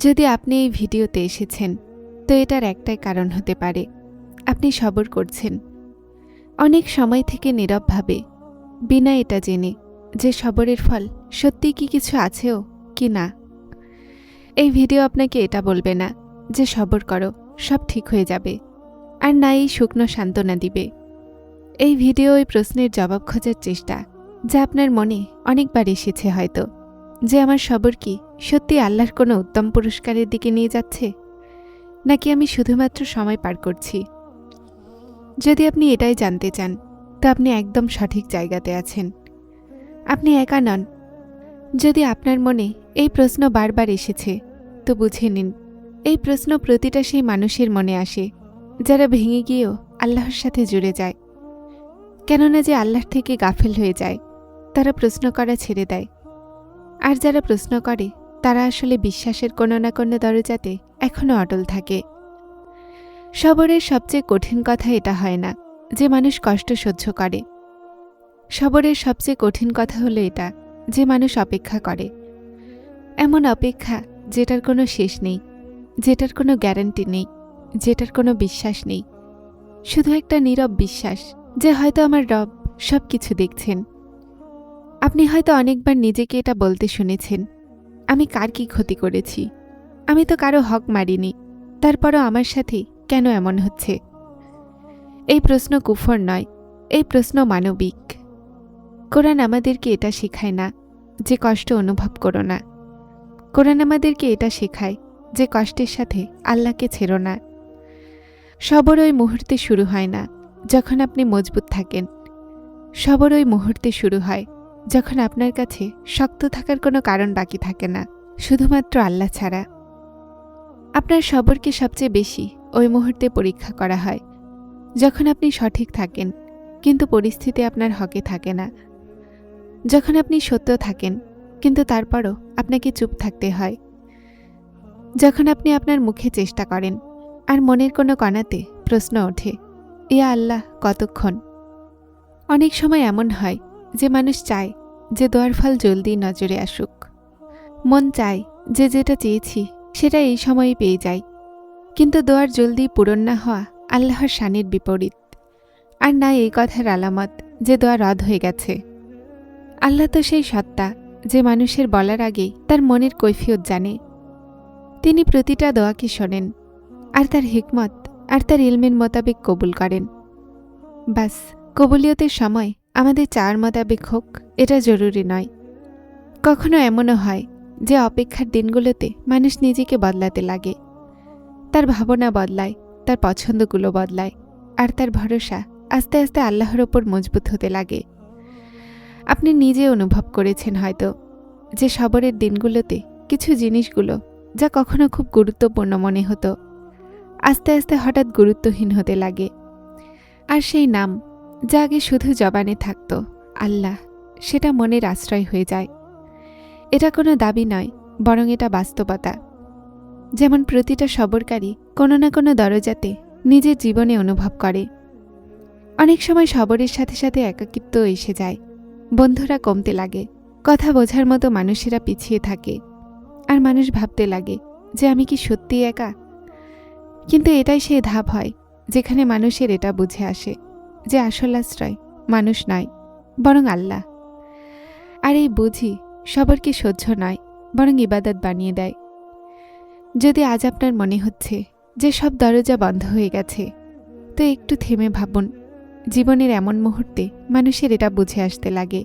যদি আপনি এই ভিডিওতে এসেছেন তো এটার একটাই কারণ হতে পারে, আপনি সবর করছেন অনেক সময় থেকে নীরবভাবে, বিনা এটা জেনে যে সবরের ফল সত্যিই কি কিছু আছেও কি না। এই ভিডিও আপনাকে এটা বলবে না যে সবর করো, সব ঠিক হয়ে যাবে, আর না এই শুকনো সান্ত্বনা দিবে। এই ভিডিও ওই প্রশ্নের জবাব খোঁজার চেষ্টা যা আপনার মনে অনেকবার এসেছে হয়তো, যে আমার সবর কি সত্যি আল্লাহর কোনো উত্তম পুরস্কারের দিকে নিয়ে যাচ্ছে, নাকি আমি শুধুমাত্র সময় পার করছি। যদি আপনি এটাই জানতে চান তো আপনি একদম সঠিক জায়গাতে আছেন। আপনি একা নন। যদি আপনার মনে এই প্রশ্ন বারবার এসেছে তো বুঝে নিন, এই প্রশ্ন প্রতিটা সেই মানুষের মনে আসে যারা ভেঙে গিয়েও আল্লাহর সাথে জুড়ে যায়। কেননা যে আল্লাহর থেকে গাফেল হয়ে যায় তারা প্রশ্ন করা ছেড়ে দেয়, আর যারা প্রশ্ন করে তারা আসলে বিশ্বাসের কোনো না কোনো দরজাতে এখনও অটল থাকে। সবরের সবচেয়ে কঠিন কথা এটা হয় না যে মানুষ কষ্ট সহ্য করে। সবরের সবচেয়ে কঠিন কথা হলো এটা যে মানুষ অপেক্ষা করে, এমন অপেক্ষা যেটার কোনো শেষ নেই, যেটার কোনো গ্যারান্টি নেই, যেটার কোনো বিশ্বাস নেই, শুধু একটা নীরব বিশ্বাস যে হয়তো আমার রব সব কিছু দেখছেন। আপনি হয়তো অনেকবার নিজেকে এটা বলতে শুনেছেন, আমি কার কি ক্ষতি করেছি, আমি তো কারো হক মারিনি, তারপরও আমার সাথে কেন এমন হচ্ছে। এই প্রশ্ন কুফর নয়, এই প্রশ্ন মানবিক। কোরআন আমাদেরকে এটা শেখায় না যে কষ্ট অনুভব করো না। কোরআন আমাদেরকে এটা শেখায় যে কষ্টের সাথে আল্লাহকে ছেড়ো না। সবর ওই মুহূর্তে শুরু হয় না যখন আপনি মজবুত থাকেন। সবর ওই মুহূর্তে শুরু হয় যখন আপনার কাছে শক্ত থাকার কোনো কারণ বাকি থাকে না, শুধুমাত্র আল্লাহ ছাড়া। আপনার সবরকে সবচেয়ে বেশি ওই মুহূর্তে পরীক্ষা করা হয় যখন আপনি সঠিক থাকেন কিন্তু পরিস্থিতি আপনার হকে থাকে না, যখন আপনি সত্য থাকেন কিন্তু তারপরও আপনাকে চুপ থাকতে হয়, যখন আপনি আপনার মুখে চেষ্টা করেন আর মনের কোনো কণাতে প্রশ্ন ওঠে, ইয়া আল্লাহ কতক্ষণ। অনেক সময় এমন হয় যে মানুষ চায় যে দোয়ার ফল জলদি নজরে আসুক। মন চায় যে যেটা চেয়েছি সেটা এই সময়ই পেয়ে যায়, কিন্তু দোয়ার জলদি পূরণ না হওয়া আল্লাহর শানের বিপরীত, আর না এই কথার আলামত যে দোয়া রদ হয়ে গেছে। আল্লাহ তো সেই সত্তা যে মানুষের বলার আগেই তার মনের কৈফিয়ত জানে। তিনি প্রতিটা দোয়াকে শোনেন আর তার হিকমত আর তার ইলমের মোতাবেক কবুল করেন। বাস কবুলিয়তের সময় আমাদের চাওয়ার মোতাবেক হোক এটা জরুরি নয়। কখনো এমনও হয় যে অপেক্ষার দিনগুলোতে মানুষ নিজেকে বদলাতে লাগে, তার ভাবনা বদলায়, তার পছন্দগুলো বদলায়, আর তার ভরসা আস্তে আস্তে আল্লাহর ওপর মজবুত হতে লাগে। আপনি নিজে অনুভব করেছেন হয়তো যে সবরের দিনগুলোতে কিছু জিনিসগুলো যা কখনো খুব গুরুত্বপূর্ণ মনে হতো আস্তে আস্তে হঠাৎ গুরুত্বহীন হতে লাগে, আর সেই নাম যা আগে শুধু জবানে থাকত আল্লাহ, সেটা মনের আশ্রয় হয়ে যায়। এটা কোনো দাবি নয়, বরং এটা বাস্তবতা। যেমন প্রতিটা সবরকারী কোনো না কোনো দরজাতে নিজের জীবনে অনুভব করে। অনেক সময় সবরের সাথে সাথে একাকিত্ব এসে যায়, বন্ধুরা কমতে লাগে, কথা বোঝার মতো মানুষেরা পিছিয়ে থাকে, আর মানুষ ভাবতে লাগে যে আমি কি সত্যিই একা। কিন্তু এটাই সেই ধাপ হয় যেখানে মানুষের এটা বুঝে আসে যে আসল আশ্রয় মানুষ নয়, বরং আল্লাহ। আর এই বুঝি সবরকে সহ্য নয়, বরং ইবাদত বানিয়ে দেয়। যদি আজ আপনার মনে হচ্ছে যে সব দরজা বন্ধ হয়ে গেছে, তো একটু থেমে ভাবুন। জীবনের এমন মুহূর্তে মানুষের এটা বুঝে আসতে লাগে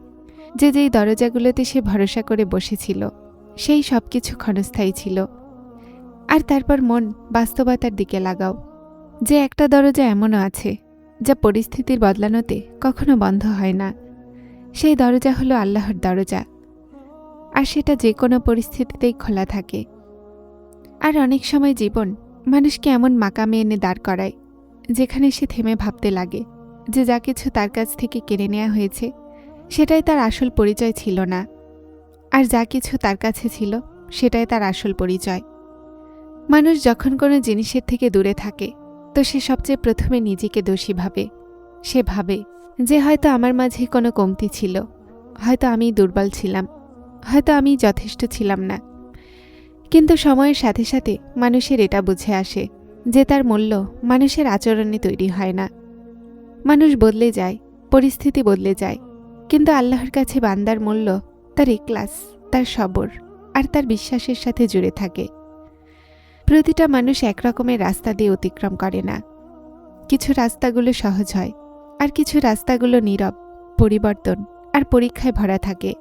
যে যেই দরজাগুলোতে সে ভরসা করে বসেছিল সেই সব কিছু ক্ষণস্থায়ী ছিল। আর তারপর মন বাস্তবতার দিকে লাগাও যে একটা দরজা এমনও আছে যা পরিস্থিতির বদলানোতে কখনো বন্ধ হয় না। সেই দরজা হলো আল্লাহর দরজা, আর সেটা যে কোনো পরিস্থিতিতেই খোলা থাকে। আর অনেক সময় জীবন মানুষকে এমন মাকামে এনে দাঁড় করায় যেখানে সে থেমে ভাবতে লাগে যে যা কিছু তার কাছ থেকে কেড়ে নেওয়া হয়েছে সেটাই তার আসল পরিচয় ছিল না, আর যা কিছু তার কাছে ছিল সেটাই তার আসল পরিচয়। মানুষ যখন কোনো জিনিসের থেকে দূরে থাকে তো সে সবচেয়ে প্রথমে নিজেকে দোষী ভাবে। সে ভাবে যে হয়তো আমার মাঝে কোনো কমতি ছিল, হয়তো আমি দুর্বল ছিলাম, হয়তো আমি যথেষ্ট ছিলাম না। কিন্তু সময়ের সাথে সাথে মানুষের এটা বুঝে আসে যে তার মূল্য মানুষের আচরণে তৈরি হয় না। মানুষ বদলে যায়, পরিস্থিতি বদলে যায়, কিন্তু আল্লাহর কাছে বান্দার মূল্য তার ইখলাস, তার সবর আর তার বিশ্বাসের সাথে জুড়ে থাকে। প্রতিটা মানুষ একরকমের রাস্তা দিয়ে অতিক্রম করে না। কিছু রাস্তাগুলো সহজ হয়, আর কিছু রাস্তাগুলো নীরব, পরিবর্তন আর পরীক্ষায় ভরা থাকে।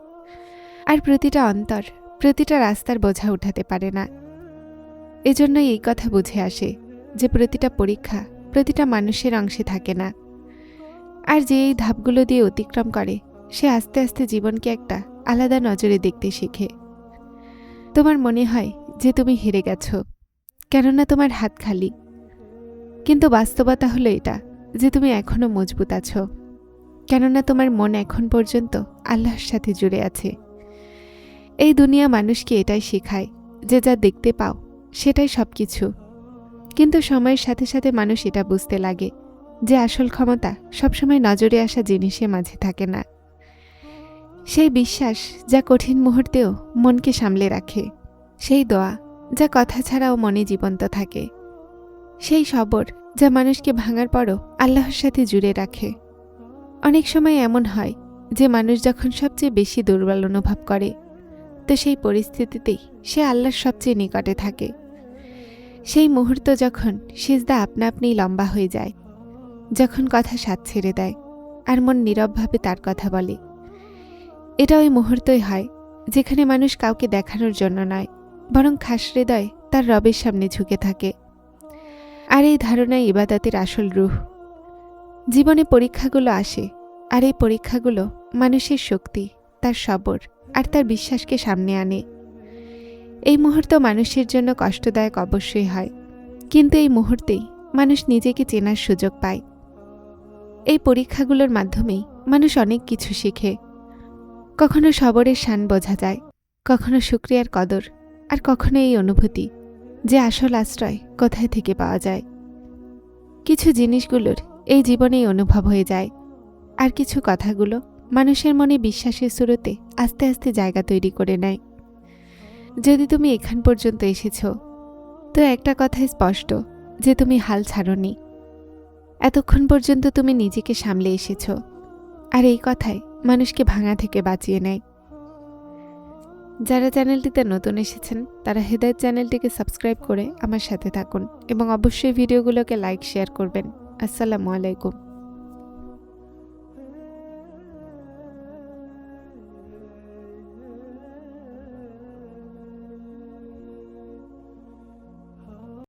আর প্রতিটা অন্তর প্রতিটা রাস্তার বোঝা উঠাতে পারে না। এজন্যই এই কথা বুঝে আসে যে প্রতিটা পরীক্ষা প্রতিটা মানুষের অংশে থাকে না। আর যে এই ধাপগুলো দিয়ে অতিক্রম করে সে আস্তে আস্তে জীবনকে একটা আলাদা নজরে দেখতে শিখে। তোমার মনে হয় যে তুমি হেরে গেছো, কেননা তোমার হাত খালি, কিন্তু বাস্তবতা হলো এটা যে তুমি এখনো মজবুত আছো, কেননা তোমার মন এখন পর্যন্ত আল্লাহর সাথে জুড়ে আছে। এই দুনিয়া মানুষকে এটাই শেখায় যে যা দেখতে পাও সেটাই সব কিছু, কিন্তু সময়ের সাথে সাথে মানুষ এটা বুঝতে লাগে যে আসল ক্ষমতা সবসময় নজরে আসা জিনিসের মাঝে থাকে না। সেই বিশ্বাস যা কঠিন মুহূর্তেও মনকে সামলে রাখে, সেই দোয়া যা কথা ছাড়াও মনে জীবন্ত থাকে, সেই সবর যা মানুষকে ভাঙার পরও আল্লাহর সাথে জুড়ে রাখে। অনেক সময় এমন হয় যে মানুষ যখন সবচেয়ে বেশি দুর্বল অনুভব করে, তো সেই পরিস্থিতিতেই সে আল্লাহর সবচেয়ে নিকটে থাকে। সেই মুহূর্ত যখন সিজদা আপনা আপনিই লম্বা হয়ে যায়, যখন কথা স্বাদ ছেড়ে দেয় আর মন নীরবভাবে তার কথা বলে, এটা ওই মুহূর্তই হয় যেখানে মানুষ কাউকে দেখানোর জন্য নয়, বরং খাস হৃদয়ে তার রবের সামনে ঝুঁকে থাকে। আর এই ধারণাই ইবাদতের আসল রূহ। জীবনে পরীক্ষাগুলো আসে, আর এই পরীক্ষাগুলো মানুষের শক্তি, তার সবর আর তার বিশ্বাসকে সামনে আনে। এই মুহূর্ত মানুষের জন্য কষ্টদায়ক অবশ্যই হয়, কিন্তু এই মুহূর্তেই মানুষ নিজেকে চেনার সুযোগ পায়। এই পরীক্ষাগুলোর মাধ্যমেই মানুষ অনেক কিছু শিখে। কখনো সবরের শান বোঝা যায়, কখনো শুকরিয়ার কদর, আর কখনো এই অনুভূতি যে আসল আশ্রয় কোথায় থেকে পাওয়া যায়। কিছু জিনিসগুলোর এই জীবনেই অনুভব হয়ে যায়, আর কিছু কথাগুলো মানুষের মনে বিশ্বাসের শুরুতে আস্তে আস্তে জায়গা তৈরি করে নেয়। যদি তুমি এখান পর্যন্ত এসেছ, তো একটা কথাই স্পষ্ট যে তুমি হাল ছাড়োনি। এতক্ষণ পর্যন্ত তুমি নিজেকে সামলে এসেছ, আর এই কথাই মানুষকে ভাঙা থেকে বাঁচিয়ে নেয়। যারা চ্যানেলটিতে নতুন এসেছেন তারা হেদায়েত চ্যানেলটিকে সাবস্ক্রাইব করে আমার সাথে থাকুন এবং অবশ্যই ভিডিওগুলোকে লাইক শেয়ার করবেন। আসসালামু আলাইকুম।